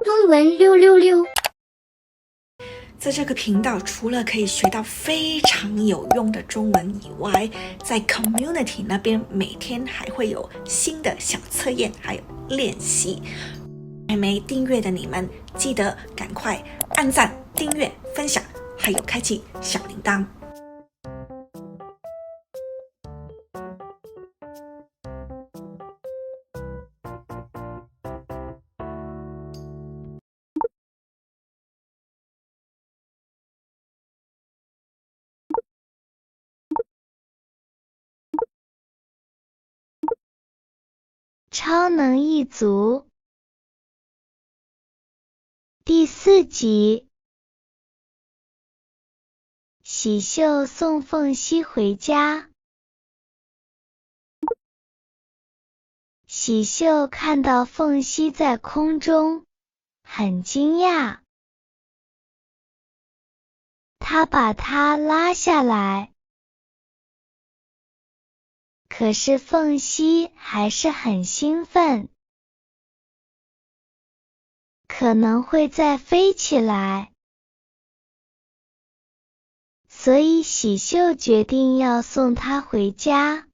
中文666。在这个频道，除了可以学到非常有用的中文以外，在 community 那边每天还会有新的小测验还有练习。还没订阅的你们，记得赶快按赞、订阅、分享，还有开启小铃铛。超能一族第4集，喜秀送凤熙回家。喜秀看到凤熙在空中，很惊讶，他把她拉下来，可是凤熙还是很兴奋，可能会再飞起来，所以喜秀决定要送她回家。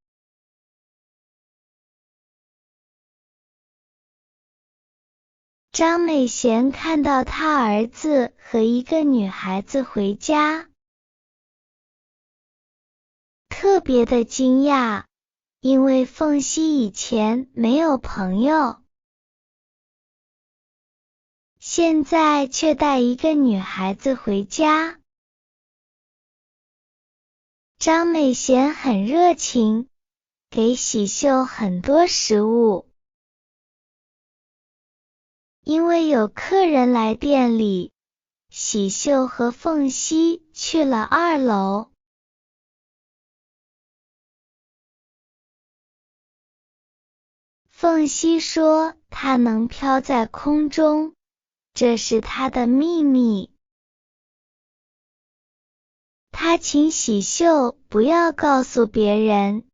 张美贤看到他儿子和一个女孩子回家，特别的惊讶，因为凤熙以前没有朋友，现在却带一个女孩子回家。张美贤很热情，给喜秀很多食物。因为有客人来店里，喜秀和凤熙去了2楼。凤熙说她能飘在空中，这是她的秘密。她请喜秀不要告诉别人。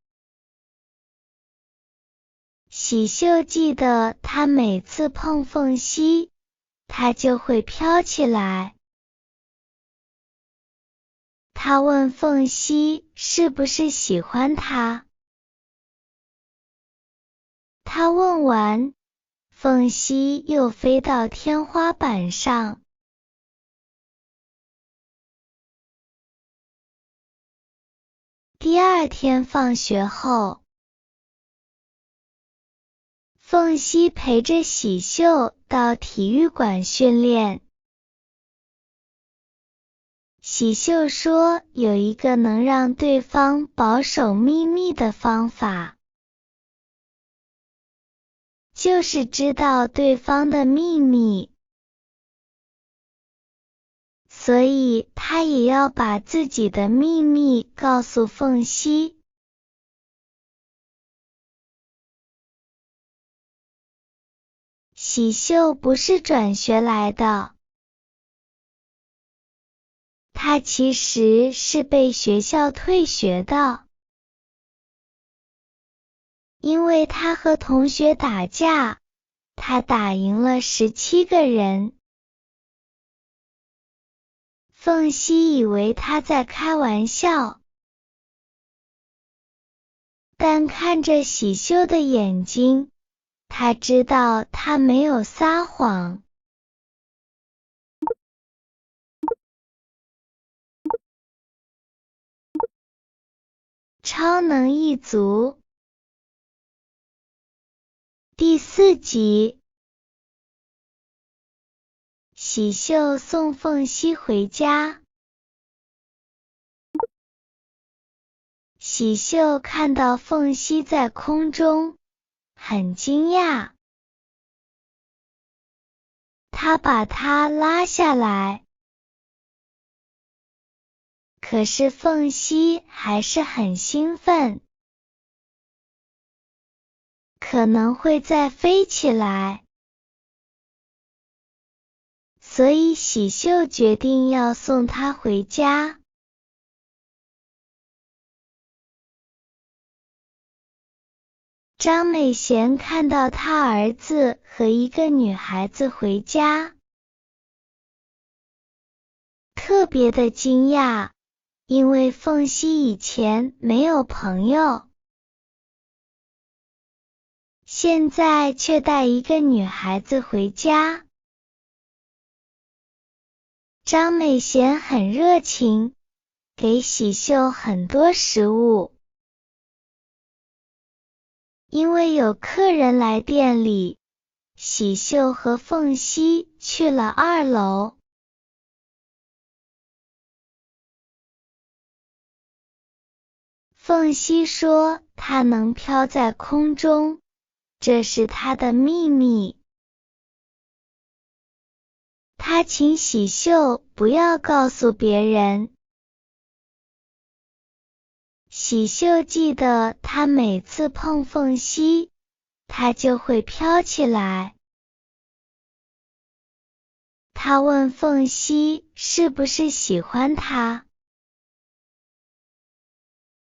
喜秀记得她每次碰凤熙，她就会飘起来。她问凤熙是不是喜欢她。她问完，凤熙又飞到天花板上。第2天放学后，凤熙陪着喜秀到体育馆训练。喜秀说有一个能让对方保守秘密的方法，就是知道对方的秘密，所以他也要把自己的秘密告诉凤熙。喜秀不是转学来的，他其实是被学校退学的，因为他和同学打架，他打赢了17个人。凤熙以为他在开玩笑，但看着喜秀的眼睛，他知道他没有撒谎。超能一族第4集，喜秀送凤熙回家。喜秀看到凤熙在空中，很惊讶，他把她拉下来，可是凤熙还是很兴奋，可能会再飞起来，所以喜秀决定要送她回家。张美贤看到他儿子和一个女孩子回家，特别的惊讶，因为凤熙以前没有朋友，现在却带一个女孩子回家。张美贤很热情，给喜秀很多食物。因为有客人来店里，喜秀和凤熙去了2楼。凤熙说她能飘在空中，这是她的秘密。她请喜秀不要告诉别人。喜秀记得她每次碰凤熙，她就会飘起来。她问凤熙是不是喜欢她。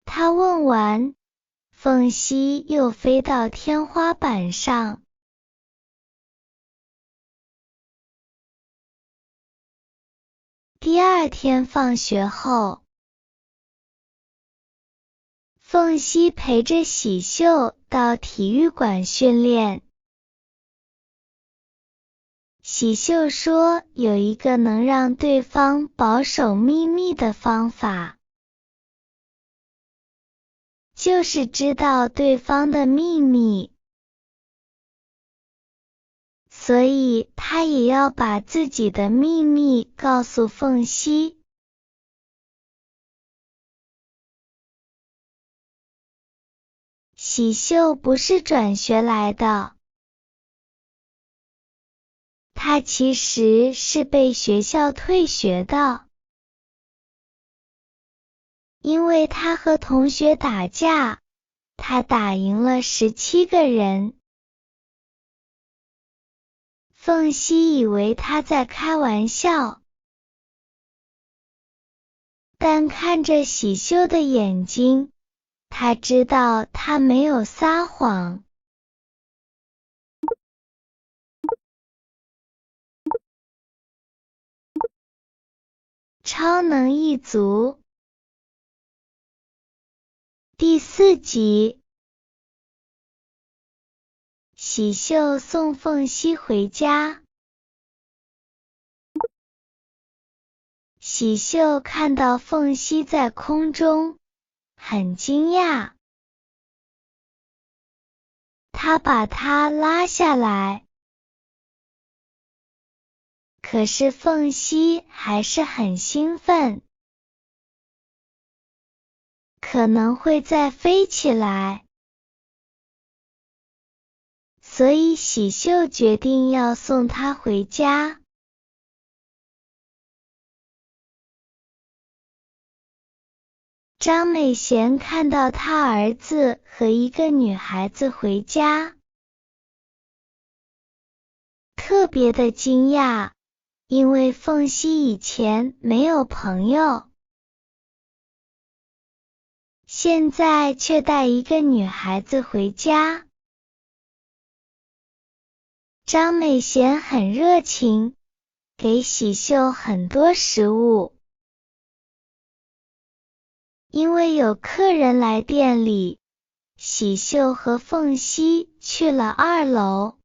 她问完，凤熙又飞到天花板上。第2天放学后，凤熙陪着喜秀到体育馆训练。喜秀说有一个能让对方保守秘密的方法，就是知道对方的秘密。所以他也要把自己的秘密告诉凤熙。喜秀不是转学来的，他其实是被学校退学的，因为他和同学打架，他打赢了17个人。凤熙以为他在开玩笑，但看着喜秀的眼睛，他知道他没有撒谎。超能一族第4集，喜秀送凤熙回家。喜秀看到凤熙在空中，很惊讶。他把她拉下来，可是凤熙还是很兴奋，可能会再飞起来。所以喜秀决定要送她回家。张美贤看到他儿子和一个女孩子回家，特别的惊讶，因为凤熙以前没有朋友，现在却带一个女孩子回家。张美贤很热情，给喜秀很多食物。因为有客人来店里，喜秀和凤熙去了2楼。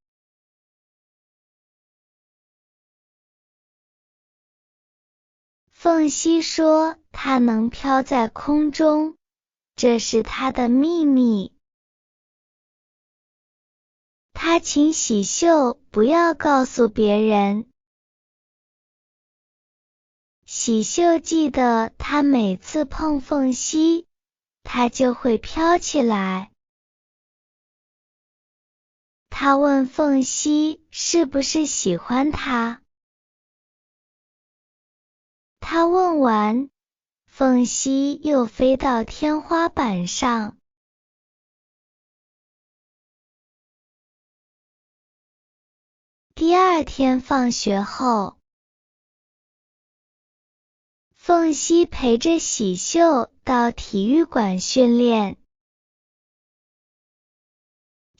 凤熙说她能飘在空中，这是她的秘密。她请喜秀不要告诉别人。喜秀记得她每次碰凤熙，她就会飘起来。她问凤熙是不是喜欢她。她问完，凤熙又飞到天花板上。第2天放学后，凤熙陪着喜秀到体育馆训练。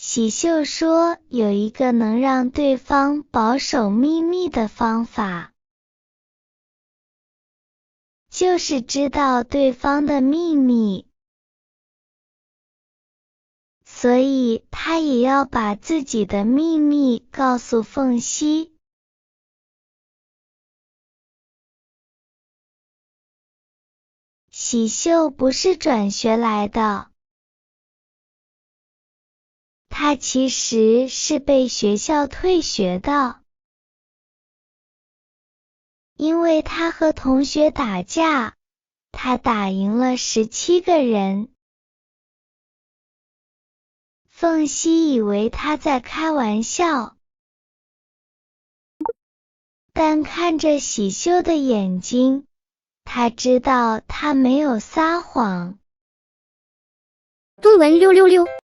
喜秀说有一个能让对方保守秘密的方法，就是知道对方的秘密，所以他也要把自己的秘密告诉凤溪。喜秀不是转学来的，他其实是被学校退学的，因为他和同学打架，他打赢了17个人。凤溪以为他在开玩笑，但看着喜秀的眼睛，他知道他没有撒谎。多闻666